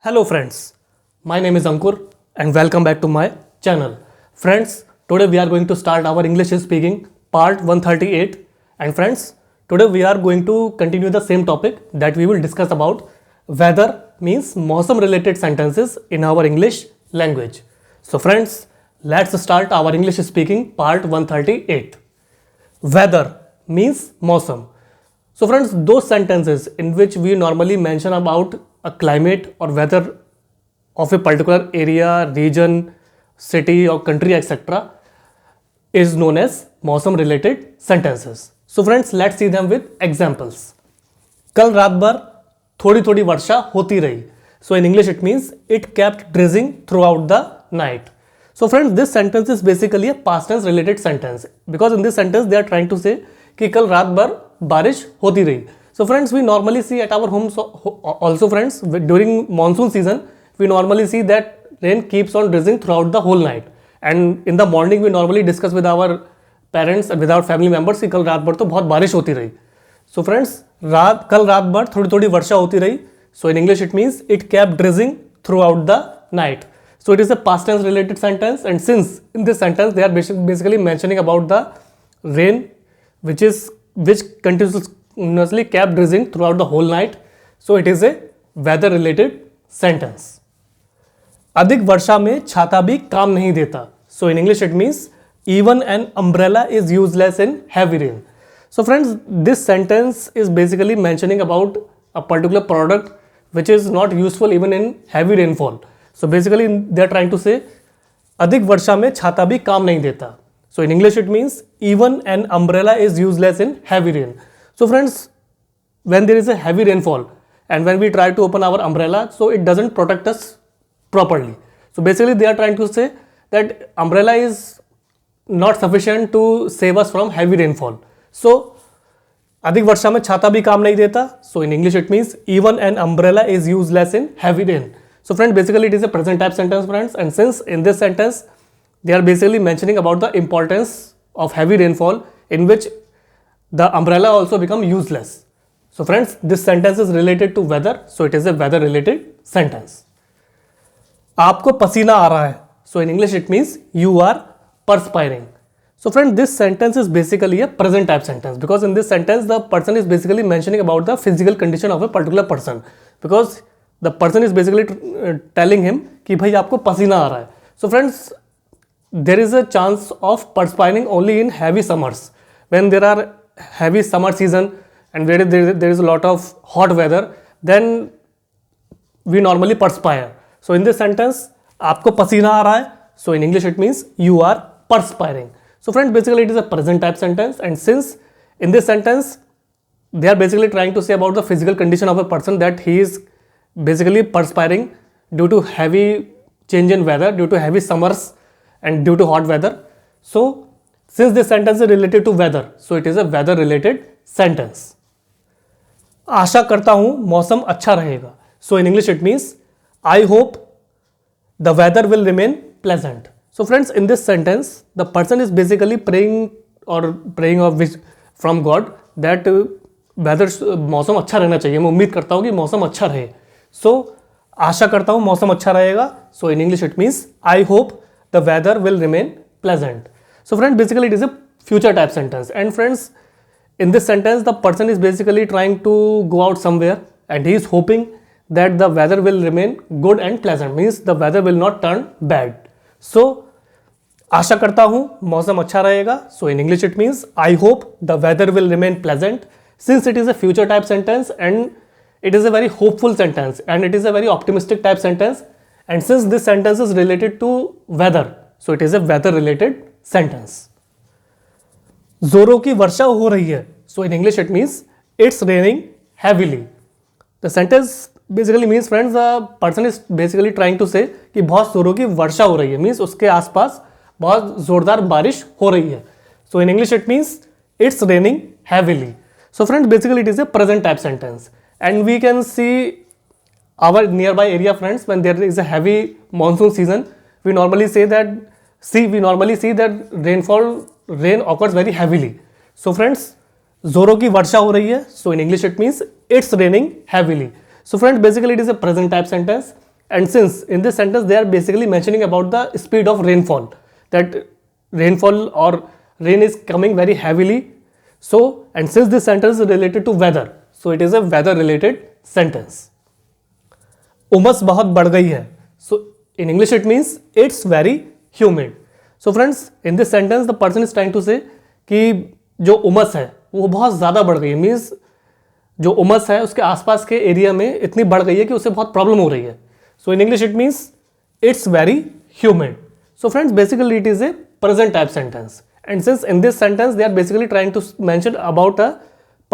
Hello friends, my name is Ankur and welcome back to my channel. Friends, today we are going to start our English speaking part 138 and friends, today we are going to continue the same topic that we will discuss about weather means मौसम related sentences in our English language. So friends, let's start our English speaking part 138. Weather means मौसम. So friends, those sentences in which we normally mention about a climate or weather of a particular area, region, city or country etc. is known as मौसम related sentences. So friends, let's see them with examples. कल रात भर थोड़ी थोड़ी वर्षा होती रही. So in English it means it kept drizzling throughout the night. So friends, this sentence is basically a past tense related sentence because in this sentence they are trying to say कि कल रात भर बारिश होती रही. So friends, we normally see at our homes also friends during monsoon season we normally see that rain keeps on drizzling throughout the whole night and in the morning we normally discuss with our parents and with our family members कि कल रात भर तो बहुत बारिश होती रही. So friends, कल रात भर थोड़ी थोड़ी वर्षा होती रही. So in English it means it kept drizzling throughout the night. So it is a past tense related sentence and since in this sentence they are basically mentioning about the rain which continuously kept drizzling throughout the whole night. So it is a weather related sentence. अधिक वर्षा में छाता भी काम नहीं देता. So in English it means even an umbrella is useless in heavy rain. So friends, this sentence is basically mentioning about a particular product which is not useful even in heavy rainfall. So basically they are trying to say अधिक वर्षा में छाता भी काम नहीं देता. So in English it means even an umbrella is useless in heavy rain. So friends, when there is a heavy rainfall and when we try to open our umbrella, so it doesn't protect us properly. So basically they are trying to say that umbrella is not sufficient to save us from heavy rainfall. So अधिक वर्षा में छाता भी काम नहीं देता. So in English it means even an umbrella is useless in heavy rain. So friends, basically it is a present type sentence friends, and since in this sentence they are basically mentioning about the importance of heavy rainfall in which the umbrella also become useless. So friends, this sentence is related to weather, so it is a weather related sentence. आपको पसीना आ रहा है. So in English it means you are perspiring. So friend, this sentence is basically a present type sentence because in this sentence the person is basically mentioning about the physical condition of a particular person because the person is basically telling him कि भाई आपको पसीना आ रहा है. So friends, there is a chance of perspiring only in heavy summers when there are heavy summer season and where there is a lot of hot weather, then we normally perspire. So in this sentence आपको पसीना आ रहा है. So in English it means you are perspiring. So friends, basically it is a present type sentence and since in this sentence they are basically trying to say about the physical condition of a person that he is basically perspiring due to heavy change in weather, due to heavy summers and due to hot weather. So since this sentence is related to weather, so it is a weather related sentence. आशा करता हूँ मौसम अच्छा रहेगा. So in English it means I hope the weather will remain pleasant. So friends, in this sentence the person is basically praying of which from God that weather मौसम अच्छा रहना चाहिए. मैं उम्मीद करता हूँ कि मौसम अच्छा रहे. So आशा करता हूँ मौसम अच्छा रहेगा. So in English it means I hope the weather will remain pleasant. So friends, basically it is a future type sentence and friends, in this sentence the person is basically trying to go out somewhere and he is hoping that the weather will remain good and pleasant, means the weather will not turn bad. So आशा करता हूँ मौसम अच्छा रहेगा. So in English it means I hope the weather will remain pleasant. Since it is a future type sentence and it is a very hopeful sentence and it is a very optimistic type sentence, and since this sentence is related to weather, so it is a weather related sentence. जोरों की वर्षा हो रही है. So in English it means it's raining heavily. The sentence basically means friends, the person is basically trying to say कि बहुत जोरों की वर्षा हो रही है, means उसके आसपास बहुत जोरदार बारिश हो रही है. So in English it means it's raining heavily. So friends, basically it is a present type sentence and we can see our nearby area friends when there is a heavy monsoon season, we normally see that rain occurs very heavily. So friends, जोरों की वर्षा हो रही है. So in English it means it's raining heavily. So friends, basically it is a present type sentence And since in this sentence they are basically mentioning about the speed of rainfall, that rainfall or rain is coming very heavily. So, and since this sentence is related to weather, so it is a weather related sentence. उमस बहुत बढ़ गई है. So in English it means it's very humid. So friends, in this sentence the person is trying to say कि जो उमस है वो बहुत ज़्यादा बढ़ गई है, मीन्स जो उमस है उसके आसपास के एरिया में इतनी बढ़ गई है कि उसे बहुत प्रॉब्लम हो रही है. So in English it means it's very humid. So friends, basically it is a present type sentence, and since in this sentence they are basically trying to mention about a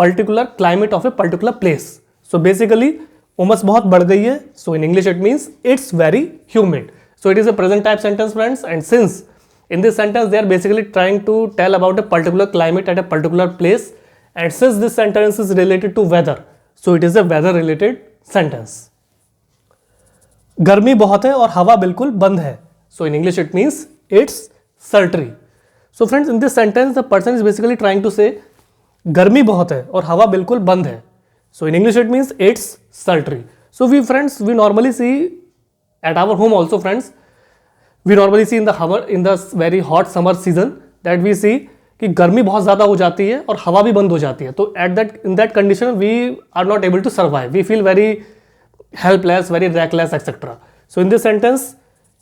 particular climate of a particular place. So basically उमस बहुत बढ़ गई है, so in English it means it's very humid. So it is a present type sentence friends, and since in this sentence they are basically trying to tell about a particular climate at a particular place, and since this sentence is related to weather, so it is a weather related sentence. गर्मी बहुत है और हवा बिल्कुल बंद है. So in English it means it's sultry. So friends, in this sentence the person is basically trying to say गर्मी बहुत है और हवा बिल्कुल बंद है. So in English it means it's sultry. So we friends, we normally see at our home also friends, we normally see in the very hot summer season that we see कि गर्मी बहुत ज़्यादा हो जाती है और हवा भी बंद हो जाती है. तो in that condition we are not able to survive. We feel very helpless, very reckless, etc. So in this sentence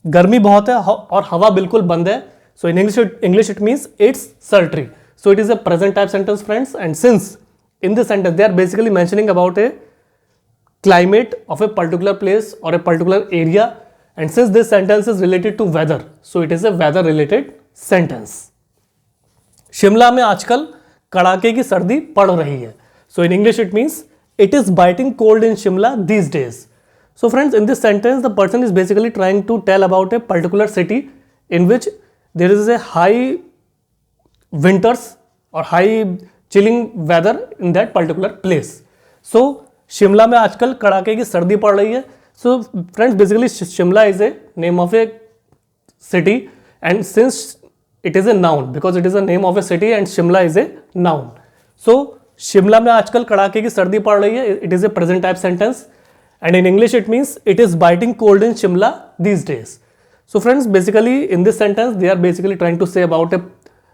गर्मी बहुत है और हवा बिल्कुल बंद है. So in English it means it's sultry. So it is a present type sentence friends, and since in this sentence they are basically mentioning about a climate of a particular place or a particular area, and since this sentence is related to weather, so it is a weather related sentence. Shimla में आजकल कड़ाके की सर्दी पड़ रही है. So in English it means it is biting cold in Shimla these days. So friends, in this sentence the person is basically trying to tell about a particular city in which there is a high winters or high chilling weather in that particular place. So Shimla में आजकल कड़ाके की सर्दी पड़ रही है. So friends, basically Shimla is a name of a city, and since it is a noun, because it is a name of a city and Shimla is a noun, so Shimla में आजकल कड़ाके की सर्दी पड़ रही है. It is a present type sentence, and in English it means it is biting cold in Shimla these days. So friends, basically in this sentence they are basically trying to say about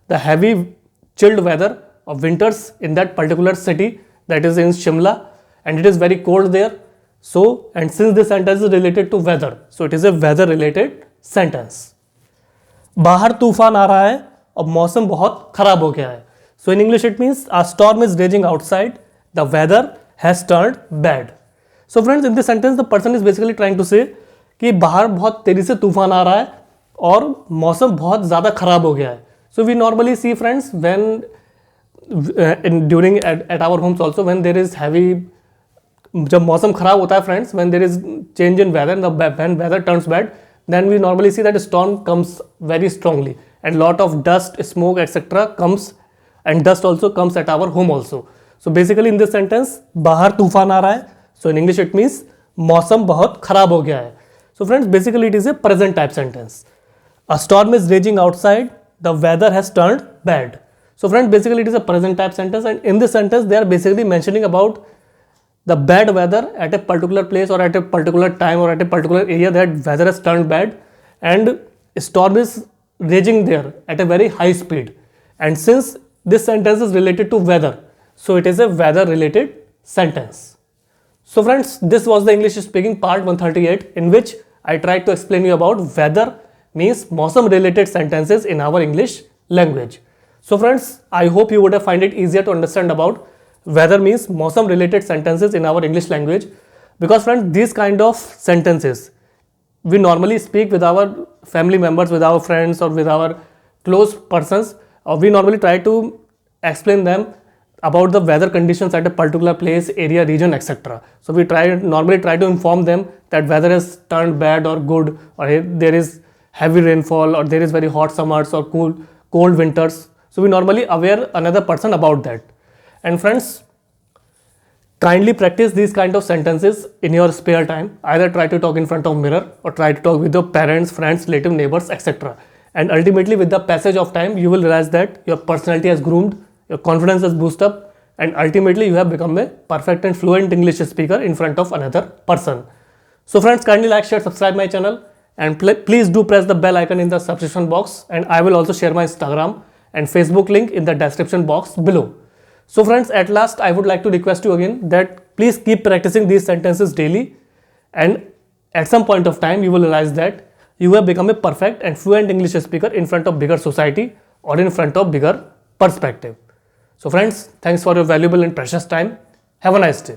the heavy chilled weather of winters in that particular city, that is in Shimla, and it is very cold there. So, and since this sentence is related to weather, so it is a weather related sentence. बाहर तूफान आ रहा है और मौसम बहुत खराब हो गया है. So in English it means a storm is raging outside, the weather has turned bad. So friends, in this sentence the person is basically trying to say कि बाहर बहुत तेजी से तूफान आ रहा है और मौसम बहुत ज़्यादा खराब हो गया है. So we normally see friends when during at our homes also when there is heavy, जब मौसम खराब होता है friends, when there is change in weather, when weather turns bad, then we normally see that a storm comes very strongly and lot of dust, smoke, etc. comes, and dust also comes at our home also. So basically in this sentence बाहर तूफान आ रहा है. So in English it means मौसम बहुत खराब हो गया है. So friends, basically it is a present type sentence. A storm is raging outside, the weather has turned bad. So friends, basically it is a present type sentence, and in this sentence they are basically mentioning about the bad weather at a particular place or at a particular time or at a particular area, that weather has turned bad and a storm is raging there at a very high speed. And since this sentence is related to weather, so it is a weather related sentence. So friends, this was the English speaking part 138, in which I tried to explain you about weather means मौसम related sentences in our English language. So friends, I hope you would have find it easier to understand about weather means मौसम related sentences in our English language, because friends, these kind of sentences we normally speak with our family members, with our friends or with our close persons, or we normally try to explain them about the weather conditions at a particular place, area, region, etc. So we normally try to inform them that weather has turned bad or good, or there is heavy rainfall, or there is very hot summers or cold winters. So we normally aware another person about that. And friends, kindly practice these kind of sentences in your spare time. Either try to talk in front of mirror or try to talk with your parents, friends, relative, neighbors, etc. And ultimately with the passage of time you will realize that your personality has groomed, your confidence has boosted up, and ultimately you have become a perfect and fluent English speaker in front of another person. So friends, kindly like, share, subscribe my channel, and please do press the bell icon in the subscription box, and I will also share my Instagram and Facebook link in the description box below. So friends, at last I would like to request you again that please keep practicing these sentences daily, and at some point of time you will realize that you have become a perfect and fluent English speaker in front of bigger society or in front of bigger perspective. So friends, thanks for your valuable and precious time. Have a nice day.